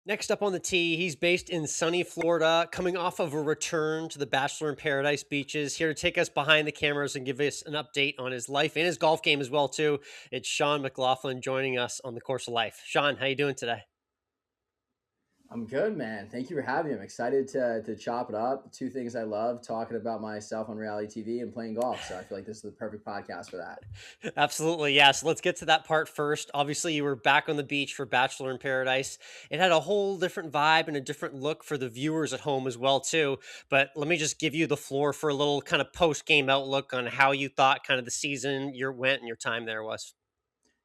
Next up on the tee, he's based in sunny Florida, coming off of a return to the Bachelor in Paradise beaches. Here to take us behind the cameras and give us an update on his life and his golf game as well too. It's Sean McLaughlin joining us on the Course of Life. Sean, how you doing today? I'm good, man. Thank you for having me. I'm excited to chop it up. Two things I love, talking about myself on reality TV and playing golf. So I feel like this is the perfect podcast for that. Absolutely, yeah. So let's get to that part first. Obviously, you were back on the beach for Bachelor in Paradise. It had a whole different vibe and a different look for the viewers at home as well too. But let me just give you the floor for a little kind of post-game outlook on how you thought kind of the season your went and your time there was.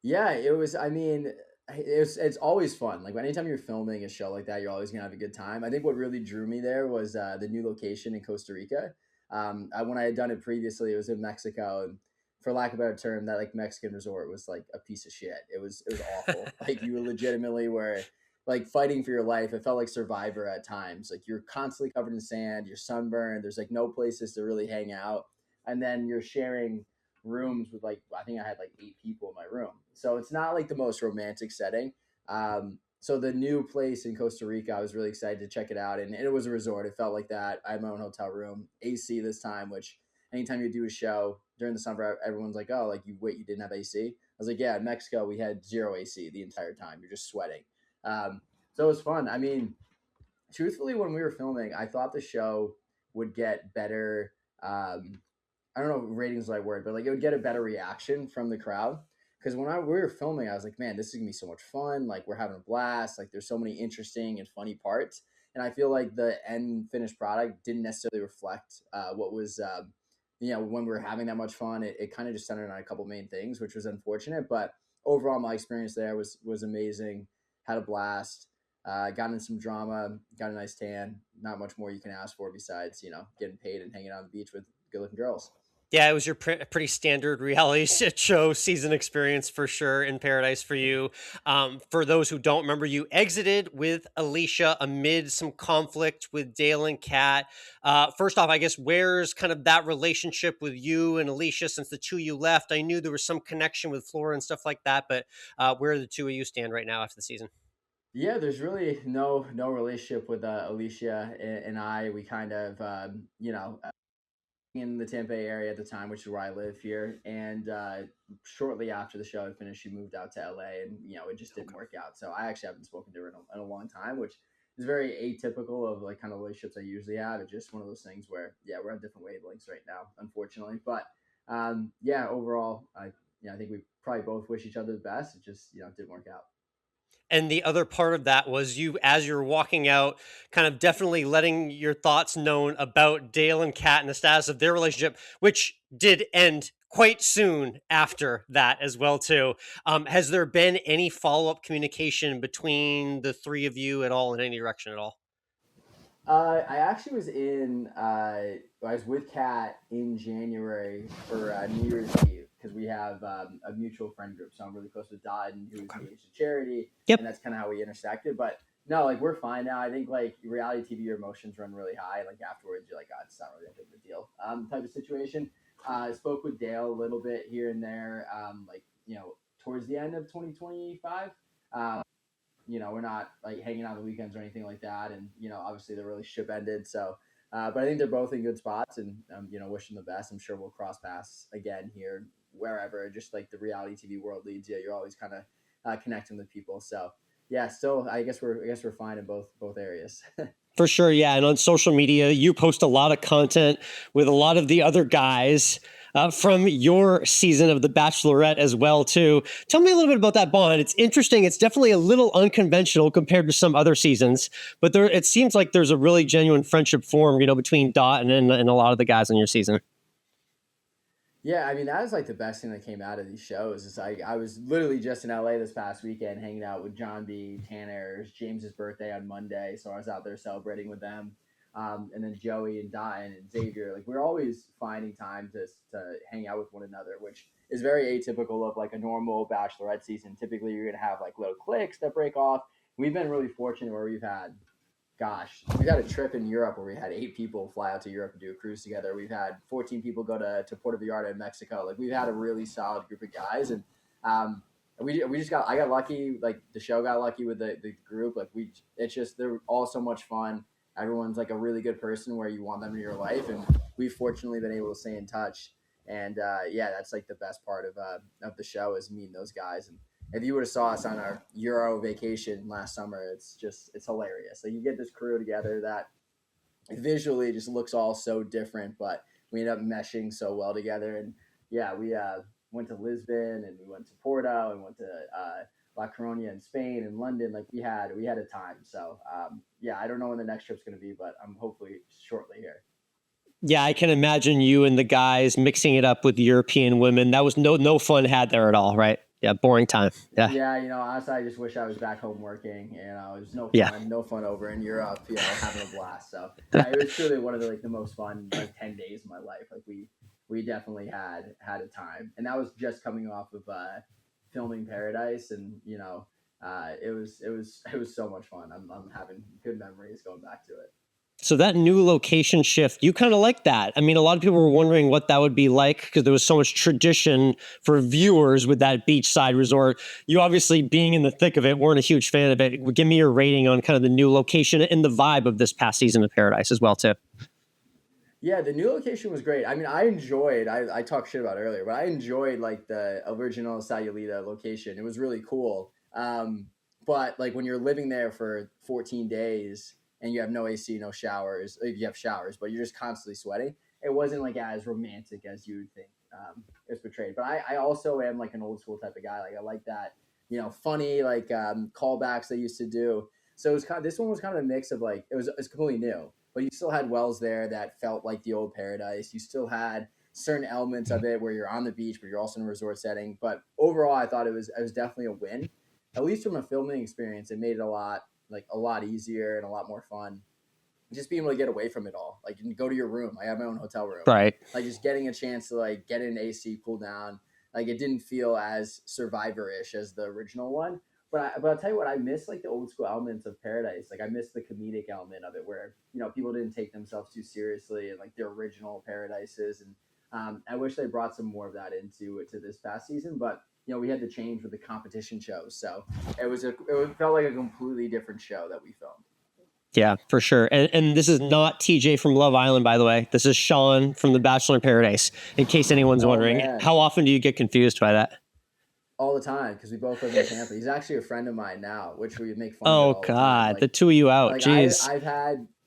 Yeah, it was. I mean, it's always fun. Like anytime you're filming a show like that, you're always gonna have a good time. I think what really drew me there was the new location in Costa Rica. When I had done it previously, it was in Mexico, and for lack of a better term, that like Mexican resort was like a piece of shit. It was awful. Like you were legitimately were like fighting for your life. It felt like Survivor at times. Like you're constantly covered in sand, you're sunburned. There's like no places to really hang out, and then you're sharing rooms with like I think I had like 8 people in my room. So it's not like the most romantic setting. So the new place in Costa Rica, I was really excited to check it out, and it was a resort. It felt like that. I had my own hotel room, AC this time. Which anytime you do a show during the summer, everyone's like, "Oh, like you didn't have AC?" I was like, "Yeah, in Mexico we had zero AC the entire time. You're just sweating." So it was fun. I mean, truthfully, when we were filming, I thought the show would get better. I don't know if ratings is the right word, but like it would get a better reaction from the crowd. Because we were filming, I was like, man, this is gonna be so much fun. Like we're having a blast. Like there's so many interesting and funny parts. And I feel like the end finished product didn't necessarily reflect what was, when we were having that much fun. It kind of just centered on a couple main things, which was unfortunate. But overall, my experience there was amazing. Had a blast. Got in some drama. Got a nice tan. Not much more you can ask for besides getting paid and hanging out on the beach with good looking girls. Yeah, it was your pretty standard reality show season experience for sure in Paradise for you. For those who don't remember, you exited with Alicia amid some conflict with Dale and Kat. First off, I guess where's kind of that relationship with you and Alicia since the two of you left? I knew there was some connection with Flora and stuff like that, but where do the two of you stand right now after the season? Yeah, there's really no relationship with Alicia and I. We kind of in the Tampa Bay area at the time, which is where I live here. And shortly after the show had finished, she moved out to LA, and it just didn't work out. So I actually haven't spoken to her in a long time, which is very atypical of like kind of relationships I usually have. It's just one of those things where we're on different wavelengths right now, unfortunately. But yeah, overall, I think we probably both wish each other the best. It just didn't work out. And the other part of that was you, as you're walking out, kind of definitely letting your thoughts known about Dale and Kat and the status of their relationship, which did end quite soon after that as well too. Has there been any follow-up communication between the three of you at all in any direction at all? I actually I was with Kat in January for New Year's Eve because we have a mutual friend group. So I'm really close with Dodden, who's Okay. engaged to Charity, and Yep. that's kind of how we intersected. But no, like we're fine now. I think like reality TV, your emotions run really high. Like afterwards, you're like, God, it's not really that big of a deal. Type of situation. I spoke with Dale a little bit here and there. Towards the end of 2025. We're not like hanging out on the weekends or anything like that. And, obviously the relationship ended. So, but I think they're both in good spots and, wish them the best. I'm sure we'll cross paths again here, wherever, just like the reality TV world leads you. You're always kind of connecting with people. So, yeah, still, I guess we're fine in both areas. For sure, yeah. And on social media, you post a lot of content with a lot of the other guys from your season of The Bachelorette as well, too. Tell me a little bit about that bond. It's interesting. It's definitely a little unconventional compared to some other seasons, but it seems like there's a really genuine friendship formed, between Dot and a lot of the guys on your season. Yeah, I mean that was like the best thing that came out of these shows. Is I was literally just in LA this past weekend hanging out with John B, Tanner. It was James's birthday on Monday, so I was out there celebrating with them. And then Joey and Diane and Xavier, like we're always finding time to hang out with one another, which is very atypical of like a normal Bachelorette season. Typically, you're gonna have like little cliques that break off. We've been really fortunate where we've had we had a trip in Europe where we had 8 people fly out to Europe and do a cruise together. We've had 14 people go to Puerto Vallarta in Mexico. Like we've had a really solid group of guys, and we just got I got lucky. Like the show got lucky with the group. Like it's just they're all so much fun. Everyone's like a really good person where you want them in your life, and we've fortunately been able to stay in touch. And yeah, that's like the best part of the show is meeting those guys. And if you would have saw us on our Euro vacation last summer, it's hilarious. Like you get this crew together that visually just looks all so different, but we end up meshing so well together. And yeah, we went to Lisbon and we went to Porto and went to La Coruña in Spain and London. Like we had a time. So yeah, I don't know when the next trip's going to be, but I'm hopefully shortly here. Yeah, I can imagine you and the guys mixing it up with European women. That was no fun had there at all, right? Yeah, boring time. Yeah. Yeah, honestly, I just wish I was back home working. It was Yeah. no fun over in Europe. Having a blast. So yeah, it was truly one of the most fun 10 days of my life. Like we definitely had a time, and that was just coming off of filming Paradise, and it was so much fun. I'm having good memories going back to it. So that new location shift, you kind of like that. I mean, a lot of people were wondering what that would be like because there was so much tradition for viewers with that beachside resort. You obviously, being in the thick of it, weren't a huge fan of it. Give me your rating on kind of the new location and the vibe of this past season of Paradise as well, too. Yeah, the new location was great. I mean, I talked shit about it earlier, but I enjoyed like the original Sayulita location. It was really cool. But like when you're living there for 14 days and you have no AC, no showers, like, you have showers, but you're just constantly sweating. It wasn't like as romantic as you would think it's portrayed. But I also am like an old school type of guy. Like I like that, funny like callbacks they used to do. So it was this one was kind of a mix of like it's completely new, but you still had wells there that felt like the old Paradise. You still had certain elements of it where you're on the beach, but you're also in a resort setting. But overall, I thought it was definitely a win. At least from a filming experience, it made it a lot easier and a lot more fun. Just being able to get away from it all, like you can go to your room. I have my own hotel room. Right. Like just getting a chance to like get in AC, cool down. Like it didn't feel as Survivor-ish as the original one. But I'll tell you what, I miss like the old school elements of Paradise. Like I miss the comedic element of it, where people didn't take themselves too seriously, and like the original Paradises. And I wish they brought some more of that into to this past season. But we had to change with the competition shows, so it felt like a completely different show that we filmed. Yeah, for sure. And this is not TJ from Love Island, by the way. This is Sean from The Bachelor in Paradise, in case anyone's Oh wondering. man, How often do you get confused by that? all the time because we both live in Tampa. He's actually a friend of mine now, which we make fun of it Oh, all the time. God. The two of you out. Like I Jeez.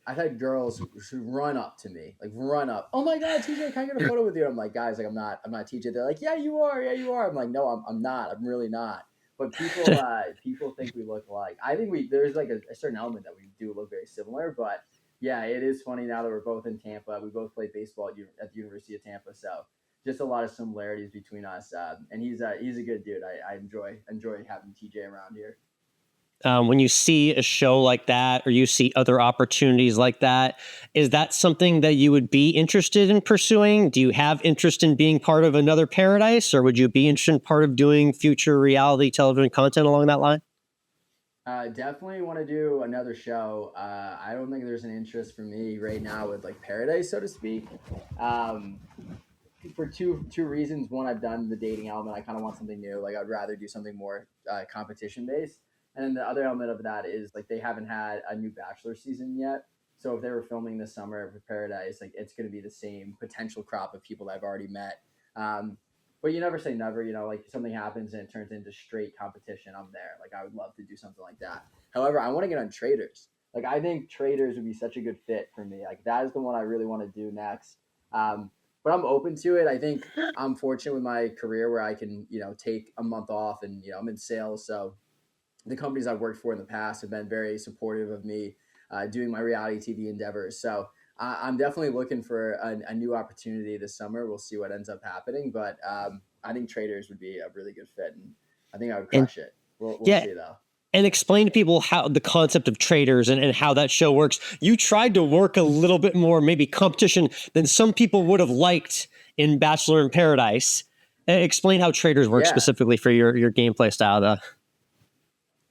I've had girls who run up to me, like run up. Oh my God, TJ, can I get a photo with you? I'm like, guys, like I'm not TJ. They're like, yeah, you are. I'm like, no, I'm not. I'm really not. But people think we look alike. I think there's like a certain element that we do look very similar. But yeah, it is funny now that we're both in Tampa. We both played baseball at the University of Tampa, so just a lot of similarities between us. And he's a good dude. I enjoy having TJ around here. When you see a show like that or you see other opportunities like that, is that something that you would be interested in pursuing? Do you have interest in being part of another Paradise, or would you be interested in part of doing future reality television content along that line? Definitely want to do another show. I don't think there's an interest for me right now with like Paradise, so to speak. Um, for two reasons. One, I've done the dating element. I kind of want something new. Like I'd rather do something more competition based. And then the other element of that is like they haven't had a new Bachelor season yet. So if they were filming this summer for Paradise, like it's going to be the same potential crop of people that I've already met. Um, but you never say never. Like something happens and it turns into straight competition. I'm there. Like I would love to do something like that. However, I want to get on Traders. Like I think Traders would be such a good fit for me. Like that is the one I really want to do next. But I'm open to it. I think I'm fortunate with my career where I can, take a month off, and I'm in sales, so the companies I've worked for in the past have been very supportive of me doing my reality TV endeavors. So I'm definitely looking for a new opportunity this summer. We'll see what ends up happening, but I think Traders would be a really good fit, and I think I would And crush it. We'll yeah, see though. and explain to people how the concept of Traders and how that show works. You tried to work a little bit more, maybe competition than some people would have liked in Bachelor in Paradise. Explain how Traders work Yeah, specifically for your gameplay style, though.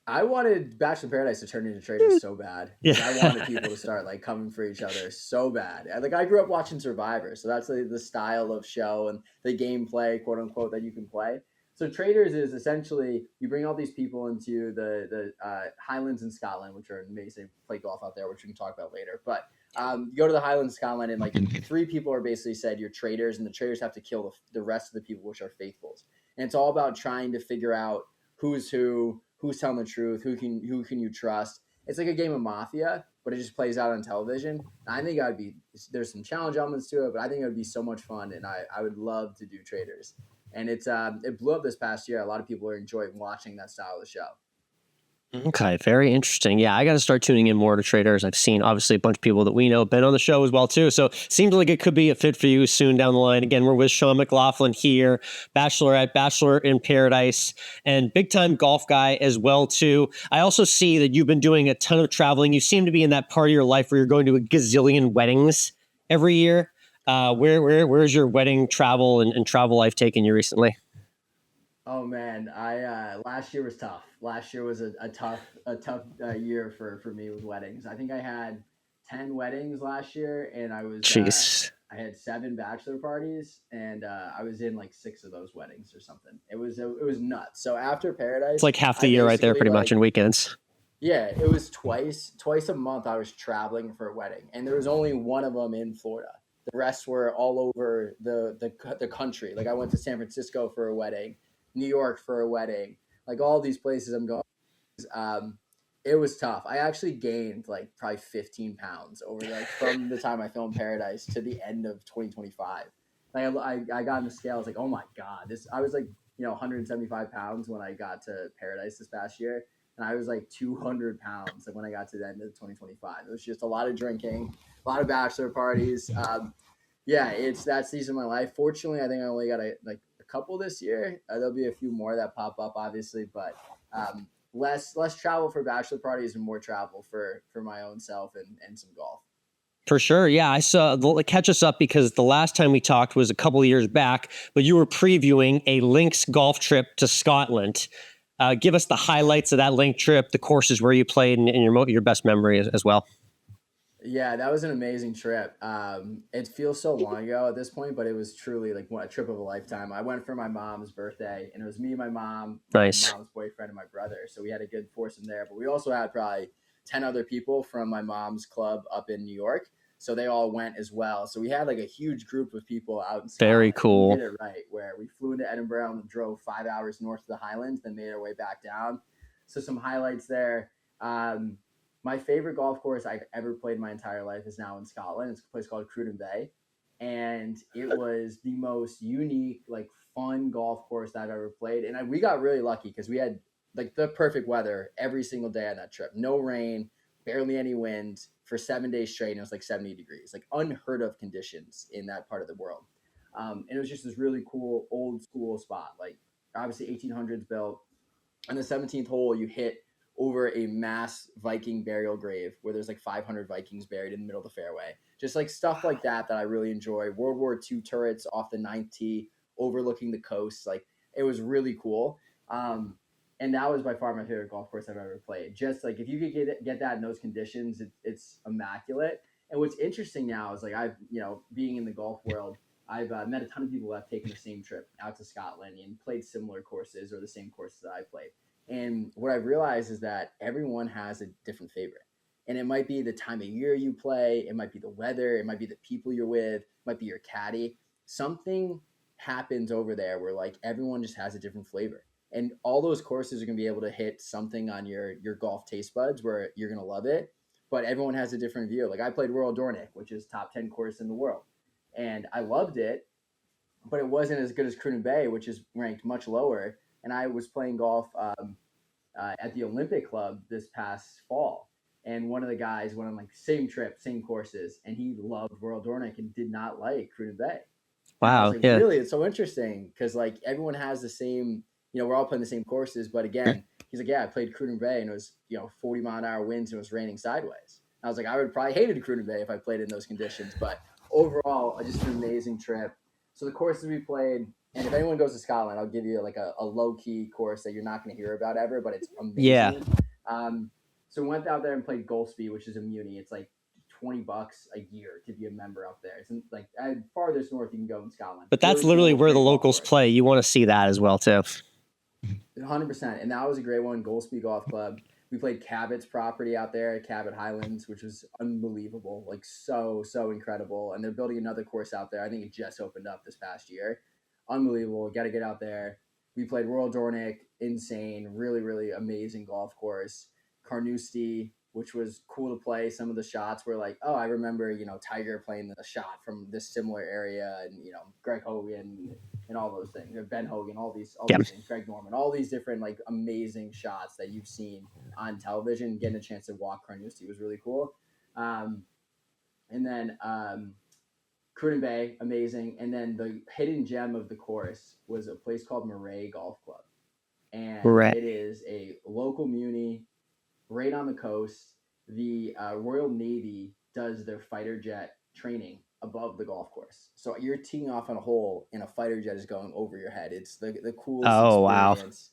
I wanted Bachelor in Paradise to turn into Traders so bad. Like I wanted Yeah. people to start like coming for each other so bad. Like I grew up watching Survivor, so that's the style of show and the gameplay, quote unquote, that you can play. So traders is essentially you bring all these people into the Highlands in Scotland, which are amazing. Play golf out there, which we can talk about later. But you go to the Highlands of Scotland, and like three people are basically said you're traders, and the traders have to kill the rest of the people, which are faithfuls. And it's all about trying to figure out who's who, who's telling the truth, who can you trust. It's like a game of mafia, but it just plays out on television. And I think I'd be there's some challenge elements to it, but I think it would be so much fun, and I would love to do traders. And it blew up this past year. A lot of people are enjoying watching that style of the show. Okay, very interesting. Yeah, I got to start tuning in more to traders. I've seen obviously a bunch of people that we know been on the show as well too. So seems like it could be a fit for you soon down the line. Again, we're with Sean McLaughlin here, Bachelorette, Bachelor in Paradise, and big time golf guy as well too. I also see that you've been doing a ton of traveling. You seem to be in that part of your life where you're going to a gazillion weddings every year. Where's your wedding travel and travel life taken you recently? Oh man, I last year was tough. Last year was a tough year for me with weddings. I think I had 10 weddings last year, and Jeez, I had seven bachelor parties, and I was in like six of those weddings or something. It was nuts. So after it's Paradise, like half the I year right there, basically pretty much like in weekends. yeah, it was twice a month I was traveling for a wedding, and there was only one of them in Florida. The rest were all over the country. Like I went to San Francisco for a wedding, New York for a wedding, like all these places I'm going. Um, it was tough. I actually gained like probably 15 pounds over like from the time I filmed Paradise to the end of 2025. Like I got on the scale. I was like, oh my god, this. I was like 175 pounds when I got to Paradise this past year, and I was like 200 pounds like when I got to the end of 2025. It was just a lot of drinking, a lot of bachelor parties. Yeah, it's that season of my life. Fortunately, I think I only got a couple this year. There'll be a few more that pop up, obviously, but less travel for bachelor parties and more travel for my own self and some golf. For sure. Yeah. I saw, catch us up because the last time we talked was a couple of years back, but you were previewing a links golf trip to Scotland. Give us the highlights of that link trip, the courses where you played, and your best memory as well. Yeah, that was an amazing trip. It feels so long ago at this point, but it was truly like a trip of a lifetime. I went for my mom's birthday, and it was me, my mom, my Nice. mom's boyfriend, and my brother. So we had a good foursome there. But we also had probably 10 other people from my mom's club up in New York. So they all went as well. So we had like a huge group of people out in Very Scotland, and we did cool. it right. Where we flew into Edinburgh and drove 5 hours north of the Highlands, then made our way back down. So some highlights there. My favorite golf course I've ever played my entire life is now in Scotland. It's a place called Cruden Bay, and it was the most unique, like fun golf course that I've ever played. And we got really lucky because we had like the perfect weather every single day on that trip. No rain, barely any wind for 7 days straight. And it was like 70 degrees, like unheard of conditions in that part of the world. And it was just this really cool old school spot, like obviously 1800s built. On the 17th hole, you hit over a mass Viking burial grave where there's like 500 Vikings buried in the middle of the fairway. Just like stuff like that I really enjoy. World War II turrets off the ninth tee overlooking the coast. Like it was really cool. And that was by far my favorite golf course I've ever played. Just like if you could get that in those conditions, it's immaculate. And what's interesting now is like I've being in the golf world, I've met a ton of people that have taken the same trip out to Scotland and played similar courses or the same courses that I played. And what I've realized is that everyone has a different favorite. And it might be the time of year you play, it might be the weather, it might be the people you're with, it might be your caddy. Something happens over there where like everyone just has a different flavor. And all those courses are going to be able to hit something on your golf taste buds where you're going to love it. But everyone has a different view. Like I played Royal Dornick, which is top 10 course in the world. And I loved it, but it wasn't as good as Cruden Bay, which is ranked much lower. And I was playing golf at the Olympic Club this past fall, and one of the guys went on like same trip, same courses, and he loved Royal Dornick and did not like Cruden Bay. And I was Wow. like, Yeah. really? It's so interesting because like everyone has the same, we're all playing the same courses, but again, he's like, yeah, I played Cruden Bay and it was 40-mile-an-hour winds and it was raining sideways. I was like, I would probably hated Cruden Bay if I played in those conditions, but overall, just an amazing trip. So the courses we played, and if anyone goes to Scotland, I'll give you like a low key course that you're not going to hear about ever, but it's Yeah. amazing. Um, so we went out there and played Golspie, which is a muni. It's like $20 a year to be a member up there. It's like farthest north you can go in Scotland. But that's Really literally cool, where the great golf locals course. play. You want to see that as well too. 100%. And that was a great one. Goldsby Golf Club. We played Cabot's property out there at Cabot Highlands, which was unbelievable. Like so incredible. And they're building another course out there. I think it just opened up this past year. Unbelievable. Got to get out there. We played Royal Dornick, insane, really amazing golf course. Carnoustie, which was cool to play. Some of the shots were like, oh, I remember, Tiger playing the shot from this similar area, and Greg Hogan and all those things. Ben Hogan, all these Yeah. things, Greg Norman, all these different like amazing shots that you've seen on television. Getting a chance to walk Carnoustie was really cool. And then Cruden Bay, amazing. And then the hidden gem of the course was a place called Murray Golf Club. And Right. it is a local muni right on the coast. The Royal Navy does their fighter jet training above the golf course. So you're teeing off on a hole and a fighter jet is going over your head. It's the coolest experience.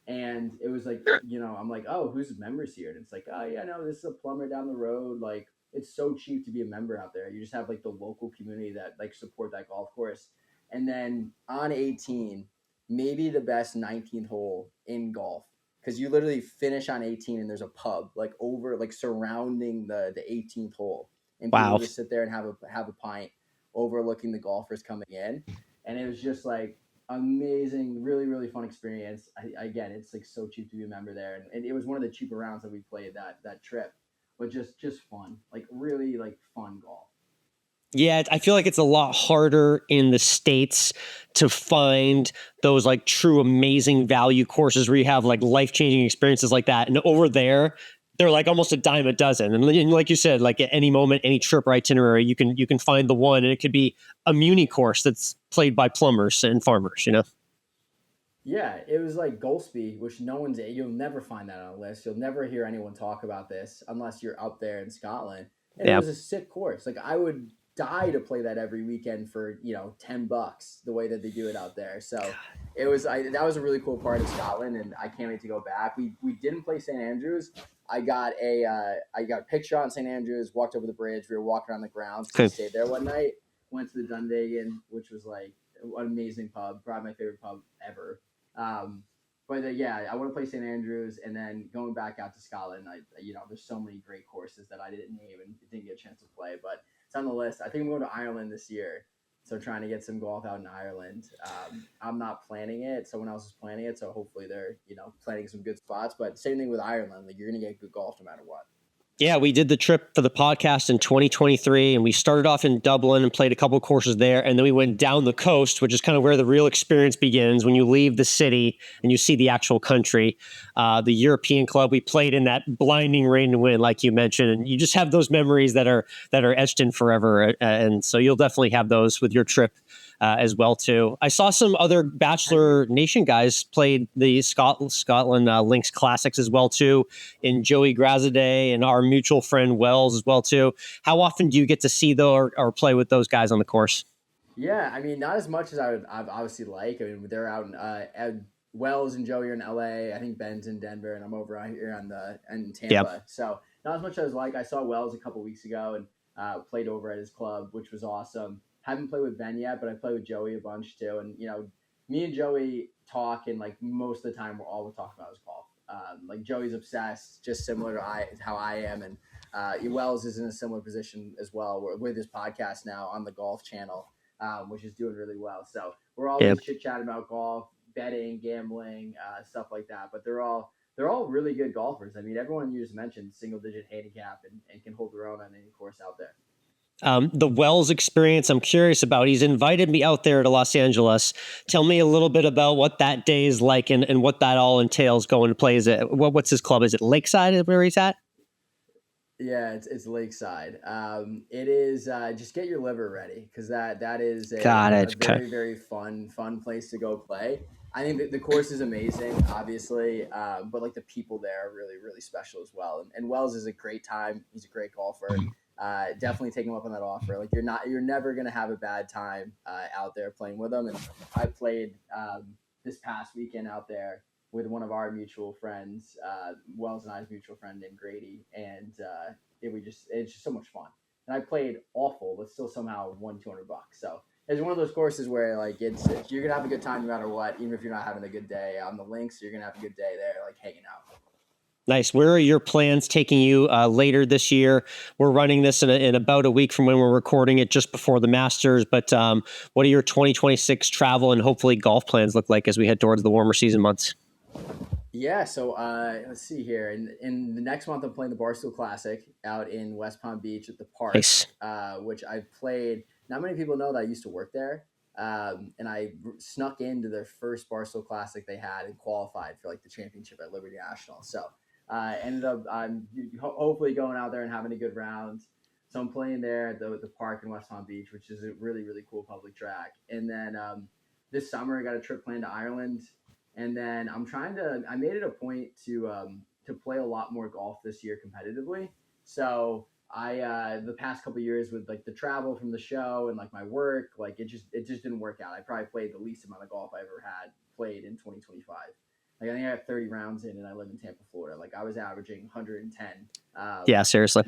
Wow. And it was like, I'm like, oh, who's members here? And it's like, oh, yeah, no, this is a plumber down the road. Like, it's so cheap to be a member out there. You just have like the local community that like support that golf course. And then on 18, maybe the best 19th hole in golf, because you literally finish on 18 and there's a pub like over like surrounding the 18th hole, and people just sit there and have a pint overlooking the golfers coming in. And it was just like amazing, really fun experience. Again, it's like so cheap to be a member there, and it was one of the cheaper rounds that we played that trip, but just fun, like really like fun golf. Yeah, I feel like it's a lot harder in the States to find those like true amazing value courses where you have like life-changing experiences like that. And over there, they're like almost a dime a dozen. And like you said, like at any moment, any trip or itinerary, you can find the one, and it could be a muni course that's played by plumbers and farmers, Yeah, it was like Goldsby, which you'll never find that on a list. You'll never hear anyone talk about this unless you're up there in Scotland. And it was a sick course. Like I would die to play that every weekend for, $10 the way that they do it out there. So it was, that was a really cool part of Scotland, and I can't wait to go back. We didn't play St. Andrews. I got a picture on St. Andrews, walked over the bridge. We were walking on the grounds. Okay. We stayed there one night, went to the Dunvegan, which was like an amazing pub, probably my favorite pub ever. But yeah, I want to play St. Andrews, and then going back out to Scotland. There's so many great courses that I didn't name and didn't get a chance to play, but it's on the list. I think I'm going to Ireland this year, so trying to get some golf out in Ireland. I'm not planning it; someone else is planning it, so hopefully they're planning some good spots. But same thing with Ireland; like you're going to get good golf no matter what. Yeah, we did the trip for the podcast in 2023, and we started off in Dublin and played a couple of courses there. And then we went down the coast, which is kind of where the real experience begins when you leave the city and you see the actual country. The European Club, we played in that blinding rain and wind, like you mentioned, and you just have those memories that are etched in forever. And so you'll definitely have those with your trip as well too. I saw some other Bachelor Nation guys played the Scotland Links Classics as well too, in Joey Graziday and our mutual friend Wells as well too. How often do you get to see or play with those guys on the course? Yeah, I mean, not as much as I'd obviously like. I mean, they're out in Wells and Joey are in LA. I think Ben's in Denver, and I'm over here in Tampa. Yep. So not as much as like. I saw Wells a couple weeks ago and played over at his club, which was awesome. Haven't played with Ben yet, but I played with Joey a bunch too. And me and Joey talk, and like most of the time, all we talk about is golf. Like Joey's obsessed, just similar to how I am, and Wells is in a similar position as well with his podcast now on the Golf Channel, which is doing really well. So we're always chit chatting about golf, betting, gambling, stuff like that. But they're all really good golfers. I mean, everyone you just mentioned single digit handicap and can hold their own on any course out there. The Wells experience, I'm curious about. He's invited me out there to Los Angeles. Tell me a little bit about what that day is like and what that all entails going to play. What's his club? Is it Lakeside where he's at? Yeah, it's Lakeside. It is just get your liver ready, because that is a very, very fun place to go play. I think the course is amazing, obviously, but like the people there are really, really special as well. And Wells is a great time. He's a great golfer. Definitely take him up on that offer. Like you're never gonna have a bad time out there playing with him. And I played this past weekend out there, with one of our mutual friends, Wells and I's mutual friend named Grady, and it's just so much fun. And I played awful, but still somehow won $200. So it's one of those courses where like it's you're gonna have a good time no matter what, even if you're not having a good day on the links. You're gonna have a good day there, like hanging out. Nice. Where are your plans taking you later this year? We're running this in about a week from when we're recording it, just before the Masters. But what do your 2026 travel and hopefully golf plans look like as we head towards the warmer season months? Yeah, so let's see here. In the next month, I'm playing the Barstool Classic out in West Palm Beach at the park, Nice. which I've played. Not many people know that I used to work there, and snuck into their first Barstool Classic they had and qualified for like the championship at Liberty National. So ended up I'm hopefully going out there and having a good round. So I'm playing there at the park in West Palm Beach, which is a really really cool public track. And then this summer I got a trip planned to Ireland, and then I made it a point to play a lot more golf this year competitively. So the past couple of years with like the travel from the show and like my work, like it just didn't work out. I probably played the least amount of golf I ever had played in 2025. Like I think I have 30 rounds in, and I live in Tampa, Florida. Like I was averaging 110, Yeah, seriously.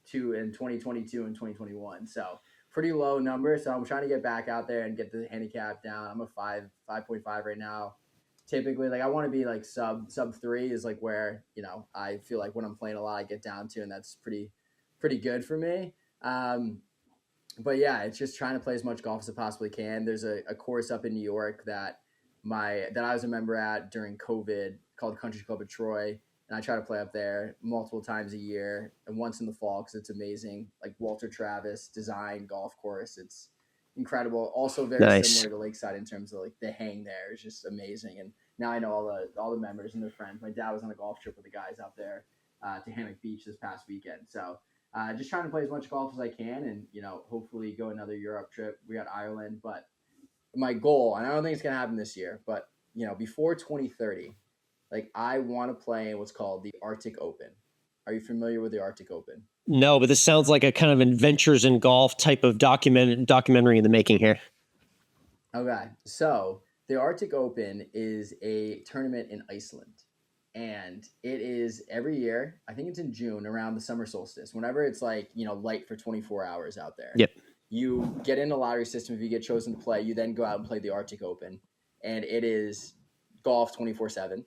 two in 2022 and 2021. So pretty low number. So I'm trying to get back out there and get the handicap down. I'm a 5.5 right now. Typically, like I want to be like sub 3 is like where I feel like when I'm playing a lot I get down to, and that's pretty good for me. But yeah, it's just trying to play as much golf as I possibly can. There's a course up in New York that I was a member at during COVID called Country Club of Troy, and I try to play up there multiple times a year and once in the fall because it's amazing. Like Walter Travis design golf course, it's incredible. Also very Nice. similar to Lakeside in terms of like the hang there is just amazing. And now I know all the members and their friends. My dad was on a golf trip with the guys out there to Hammock Beach this past weekend. So just trying to play as much golf as I can, and hopefully go another Europe trip. We got Ireland, but my goal, and I don't think it's gonna happen this year, but before 2030, like I want to play in what's called the Arctic Open. Are you familiar with the Arctic Open? No, but this sounds like a kind of adventures in golf type of documentary in the making here. Okay, so the Arctic Open is a tournament in Iceland, and it is every year. I think it's in June around the summer solstice. Whenever it's like light for 24 hours out there, Yep. you get in the lottery system. If you get chosen to play, you then go out and play the Arctic Open, and it is golf 24/7.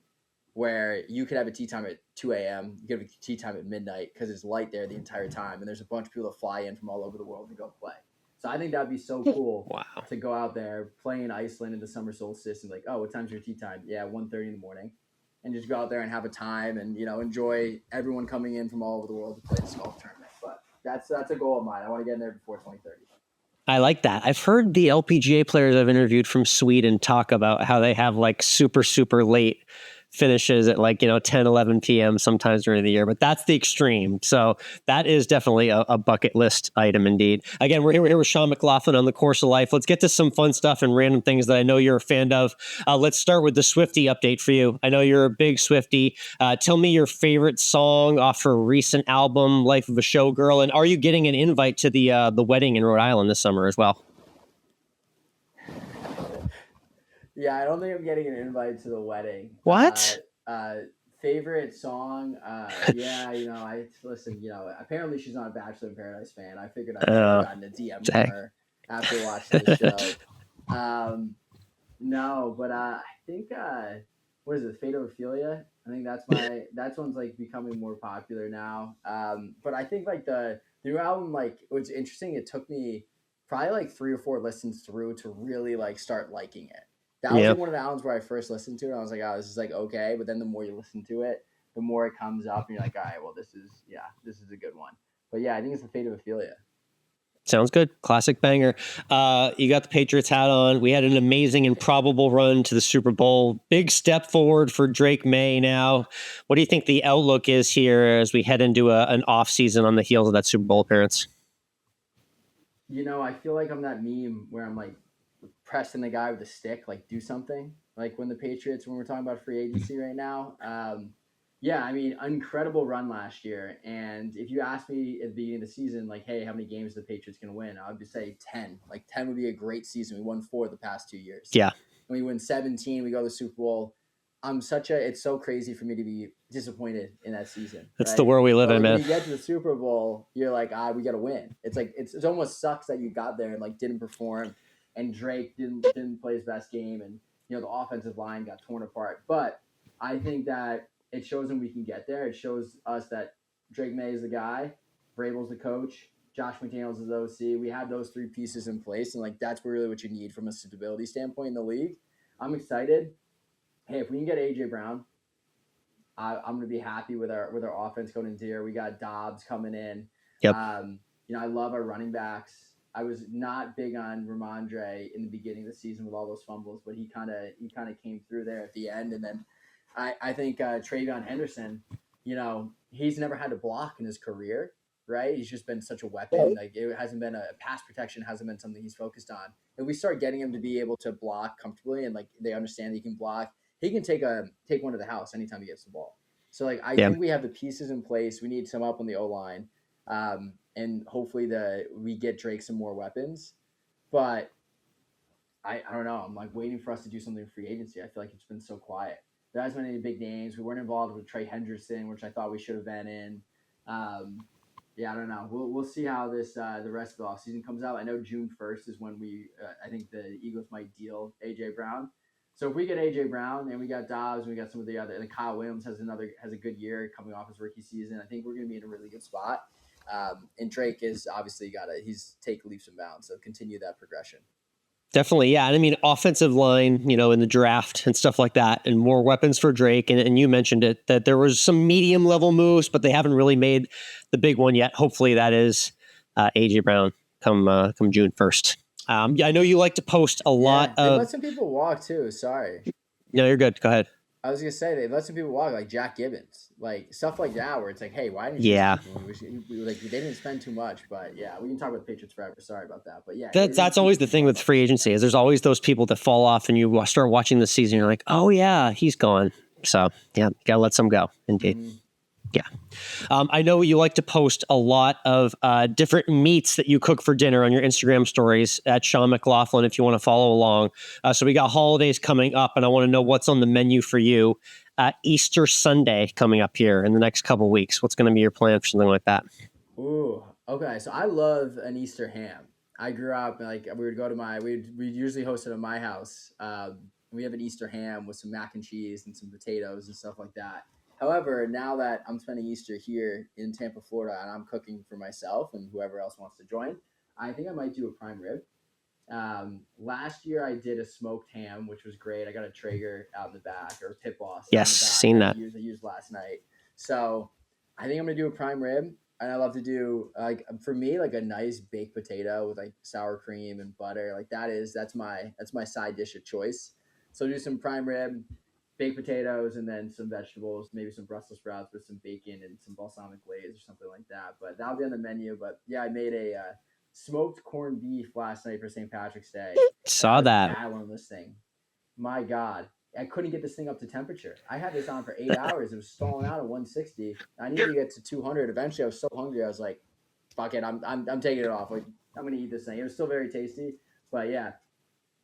Where you could have a tee time at 2 a.m., you could have a tee time at midnight because it's light there the entire time, and there's a bunch of people that fly in from all over the world to go play. So I think that'd be so cool Wow. to go out there, play in Iceland in the summer solstice, and like, oh, what time's your tee time? Yeah, 1:30 in the morning, and just go out there and have a time, and enjoy everyone coming in from all over the world to play this golf tournament. But that's a goal of mine. I want to get in there before 2030. I like that. I've heard the LPGA players I've interviewed from Sweden talk about how they have like super, super late finishes at like 10, 11 p.m. sometimes during the year, but that's the extreme. So that is definitely a bucket list item indeed. Again, we're here with Sean McLaughlin on the Course of Life. Let's get to some fun stuff and random things that I know you're a fan of. Let's start with the Swiftie update for you. I know you're a big Swiftie. Tell me your favorite song off her recent album, Life of a Showgirl, and are you getting an invite to the wedding in Rhode Island this summer as well? Yeah, I don't think I'm getting an invite to the wedding. What? Favorite song? Yeah, I listen. Apparently she's not a Bachelor in Paradise fan. I figured I might have gotten a DM from Dang. her after watching the show. No, but I think what is it? Fate of Ophelia. I think that's one's like becoming more popular now. But I think like the new album, like what's interesting, it took me probably like 3 or 4 listens through to really like start liking it. That was Yeah. like one of the albums where I first listened to it. And I was like, oh, this is like okay. But then the more you listen to it, the more it comes up, and you're like, all right, well, this is a good one. But yeah, I think it's the Fate of Ophelia. Sounds good. Classic banger. You got the Patriots hat on. We had an amazing and probable run to the Super Bowl. Big step forward for Drake May now. What do you think the outlook is here as we head into an off season on the heels of that Super Bowl appearance? I feel like I'm that meme where I'm like pressing the guy with a stick, like do something. Like when we're talking about free agency right now. Yeah, I mean, incredible run last year. And if you asked me at the beginning of the season, like, hey, how many games the Patriots can win? I would just say 10. Like 10 would be a great season. We won 4 the past 2 years. Yeah. When we win 17, we go to the Super Bowl. it's so crazy for me to be disappointed in that season, That's the right? world we live But in, like when man. you get to the Super Bowl, you're like, we got to win. It's like it almost sucks that you got there and like didn't perform, and Drake didn't play his best game, and the offensive line got torn apart. But I think that it shows when we can get there. It shows us that Drake May is the guy, Vrabel's the coach, Josh McDaniels is the OC. We have those three pieces in place, and like that's really what you need from a stability standpoint in the league. I'm excited. Hey, if we can get AJ Brown, I'm going to be happy with our offense going into here. We got Dobbs coming in. Yep. I love our running backs. I was not big on Ramondre in the beginning of the season with all those fumbles, but he kind of came through there at the end. And then I think Travion Henderson, he's never had to block in his career, right? He's just been such a weapon. Like it hasn't been a pass protection hasn't been something he's focused on. And we start getting him to be able to block comfortably, and like they understand that he can block. He can take one to the house anytime he gets the ball. So like I Yeah. think we have the pieces in place. We need some help on the O line, and hopefully we get Drake some more weapons. But I don't know. I'm like waiting for us to do something in free agency. I feel like it's been so quiet. There hasn't been any big names. We weren't involved with Trey Hendrickson, which I thought we should have been in. Yeah, I don't know. We'll see how this the rest of the offseason comes out. I know June 1st is when I think the Eagles might deal AJ Brown. So if we get AJ Brown and we got Dobbs and we got some of the other, and Kyle Williams has a good year coming off his rookie season, I think we're going to be in a really good spot. And Drake is obviously he's take leaps and bounds. So continue that progression. Definitely, yeah. And I mean, offensive line, in the draft and stuff like that, and more weapons for Drake. And you mentioned it, that there was some medium level moves, but they haven't really made the big one yet. Hopefully that is AJ Brown come June 1st. Yeah, I know you like to post a lot They of... let some people walk too. Sorry. No, you're good. Go ahead. I was gonna say they let some people walk, like Jack Gibbons, like stuff like that, where it's like, hey, why didn't you Yeah. just keep him? Like they didn't spend too much, but yeah, we can talk about the Patriots forever. Sorry about that, but yeah, That's always the thing with free agency, is there's always those people that fall off, and you start watching the season, you're like, oh yeah, he's gone. So yeah, gotta let some go. Indeed. Mm-hmm. Yeah. I know you like to post a lot of different meats that you cook for dinner on your Instagram stories at Sean McLaughlin, if you want to follow along. So we got holidays coming up, and I want to know what's on the menu for you. Easter Sunday coming up here in the next couple of weeks. What's going to be your plan for something like that? Ooh, okay. So I love an Easter ham. I grew up like we would go to we usually host it at my house. We have an Easter ham with some mac and cheese and some potatoes and stuff like that. However, now that I'm spending Easter here in Tampa, Florida, and I'm cooking for myself and whoever else wants to join, I think I might do a prime rib. Last year I did a smoked ham, which was great. I got a Traeger out in the back, or Pit Boss. Yes, seen that. I used last night. So I think I'm gonna do a prime rib, and I love to do for me like a nice baked potato with like sour cream and butter. Like that's my side dish of choice. So do some prime rib, baked potatoes, and then some vegetables, maybe some Brussels sprouts with some bacon and some balsamic glaze or something like that. But that'll be on the menu. But yeah, I made a smoked corned beef last night for St. Patrick's Day. Saw that. Battling this thing. My God. I couldn't get this thing up to temperature. I had this on for 8 hours. It was stalling out at 160. I needed to get to 200. Eventually, I was so hungry. I was like, fuck it. I'm taking it off. Like, I'm going to eat this thing. It was still very tasty. But yeah,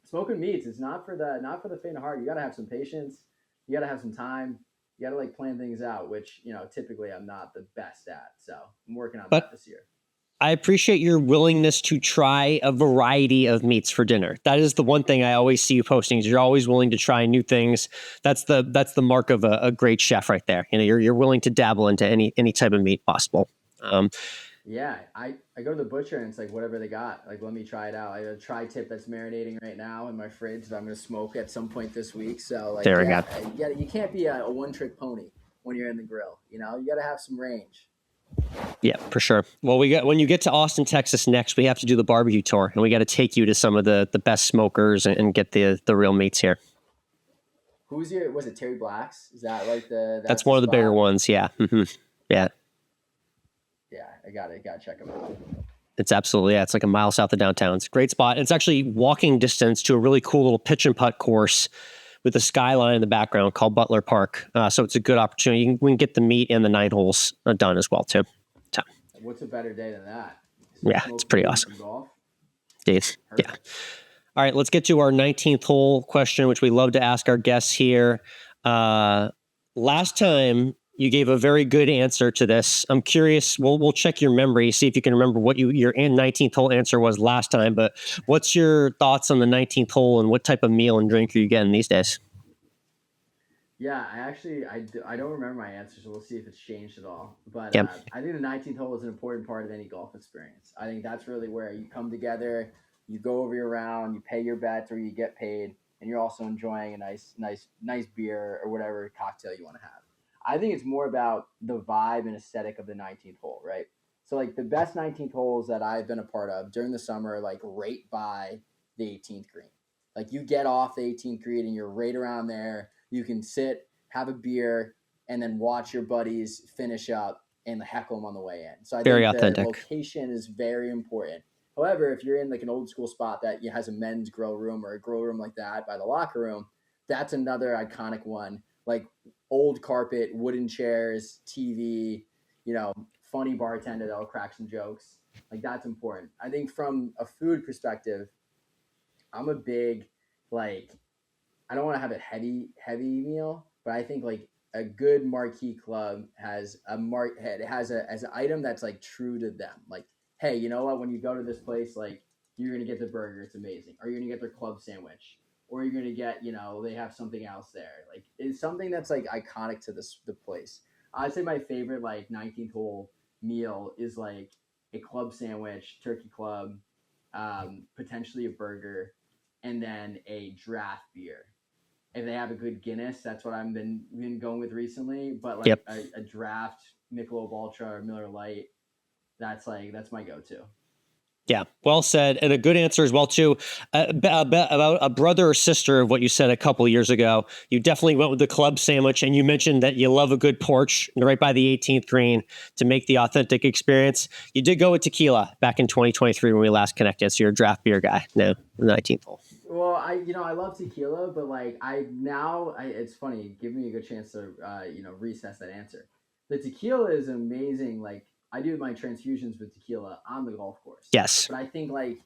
smoking meats is not for the faint of heart. You got to have some patience. You got to have some time. You got to like plan things out, which, typically I'm not the best at. So I'm working on that this year. I appreciate your willingness to try a variety of meats for dinner. That is the one thing I always see you posting, is you're always willing to try new things. That's the mark of a great chef right there. You're willing to dabble into any type of meat possible. Yeah, I go to the butcher and it's like whatever they got. Like, let me try it out. I have a tri-tip that's marinating right now in my fridge that I'm going to smoke at some point this week. So like, there we go. You can't be a one-trick pony when you're in the grill. You got to have some range. Yeah, for sure. Well, when you get to Austin, Texas next, we have to do the barbecue tour, and we got to take you to some of the best smokers and get the real meats here. Was it Terry Black's? Is that like that's one of the bigger ones? Yeah. Mm-hmm. Yeah. Yeah, I gotta check them out. It's absolutely, yeah. It's like a mile south of downtown. It's a great spot. It's actually walking distance to a really cool little pitch and putt course with a skyline in the background called Butler Park. So it's a good opportunity. We can get the meet and the 9 holes done as well too. So. What's a better day than that? Yeah, it's pretty awesome. Dave. Yeah. All right, let's get to our 19th hole question, which we love to ask our guests here. Uh, Last time you gave a very good answer to this. I'm curious. We'll check your memory, see if you can remember what your 19th hole answer was last time. But what's your thoughts on the 19th hole and what type of meal and drink are you getting these days? Yeah, I don't remember my answer, so we'll see if it's changed at all. But Yep. I think the 19th hole is an important part of any golf experience. I think that's really where you come together, you go over your round, you pay your bets or you get paid, and you're also enjoying a nice beer or whatever cocktail you want to have. I think it's more about the vibe and aesthetic of the 19th hole, right? So like the best 19th holes that I've been a part of during the summer, like right by the 18th green. Like you get off the 18th green and you're right around there. You can sit, have a beer, and then watch your buddies finish up and heckle them on the way in. So I Very think the authentic. location is very important. However, if you're in like an old school spot that has a men's grill room or a grill room like that by the locker room, that's another iconic one. Like old carpet, wooden chairs, TV, funny bartender that'll crack some jokes. Like that's important. I think from a food perspective, I'm a big like I don't want to have a heavy meal, but I think like a good marquee club has it has a as an item that's like true to them. Like, hey, you know what? When you go to this place, like you're gonna get the burger, it's amazing, or you're gonna get their club sandwich, or you're gonna get they have something else there. Like it's something that's like iconic to the place. I'd say my favorite like 19th hole meal is like a club sandwich, turkey club, potentially a burger, and then a draft beer. If they have a good Guinness, that's what I've been going with recently. But like Yep. a draft Michelob Ultra or Miller Lite, that's my go-to. Yeah, well said, and a good answer as well too. About a brother or sister of what you said a couple years ago, you definitely went with the club sandwich, and you mentioned that you love a good porch right by the 18th green to make the authentic experience. You did go with tequila back in 2023 when we last connected, so you're a draft beer guy. No, the 19th hole. Well, I love tequila, but like it's funny. Give me a good chance to recess that answer. The tequila is amazing. Like I do my transfusions with tequila on the golf course, Yes. but I think like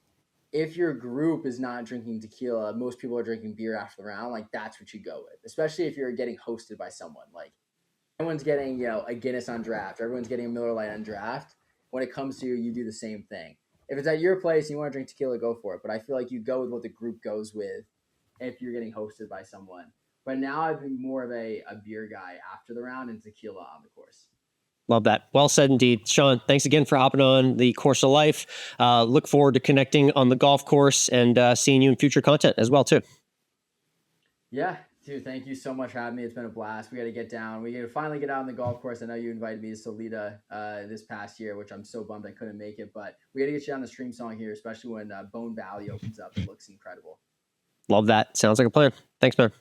if your group is not drinking tequila, most people are drinking beer after the round. Like that's what you go with, especially if you're getting hosted by someone. Like everyone's getting a Guinness on draft, everyone's getting a Miller Lite on draft. When it comes to you, you do the same thing. If it's at your place and you want to drink tequila, go for it. But I feel like you go with what the group goes with if you're getting hosted by someone. But now I've been more of a beer guy after the round and tequila on the course. Love that. Well said indeed. Sean, thanks again for hopping on the Course of Life. Look forward to connecting on the golf course and seeing you in future content as well too. Yeah, dude, thank you so much for having me. It's been a blast. We got to get down. We got to finally get out on the golf course. I know you invited me to Solita this past year, which I'm so bummed I couldn't make it. But we got to get you on the stream song here, especially when Bone Valley opens up. It looks incredible. Love that. Sounds like a plan. Thanks, man.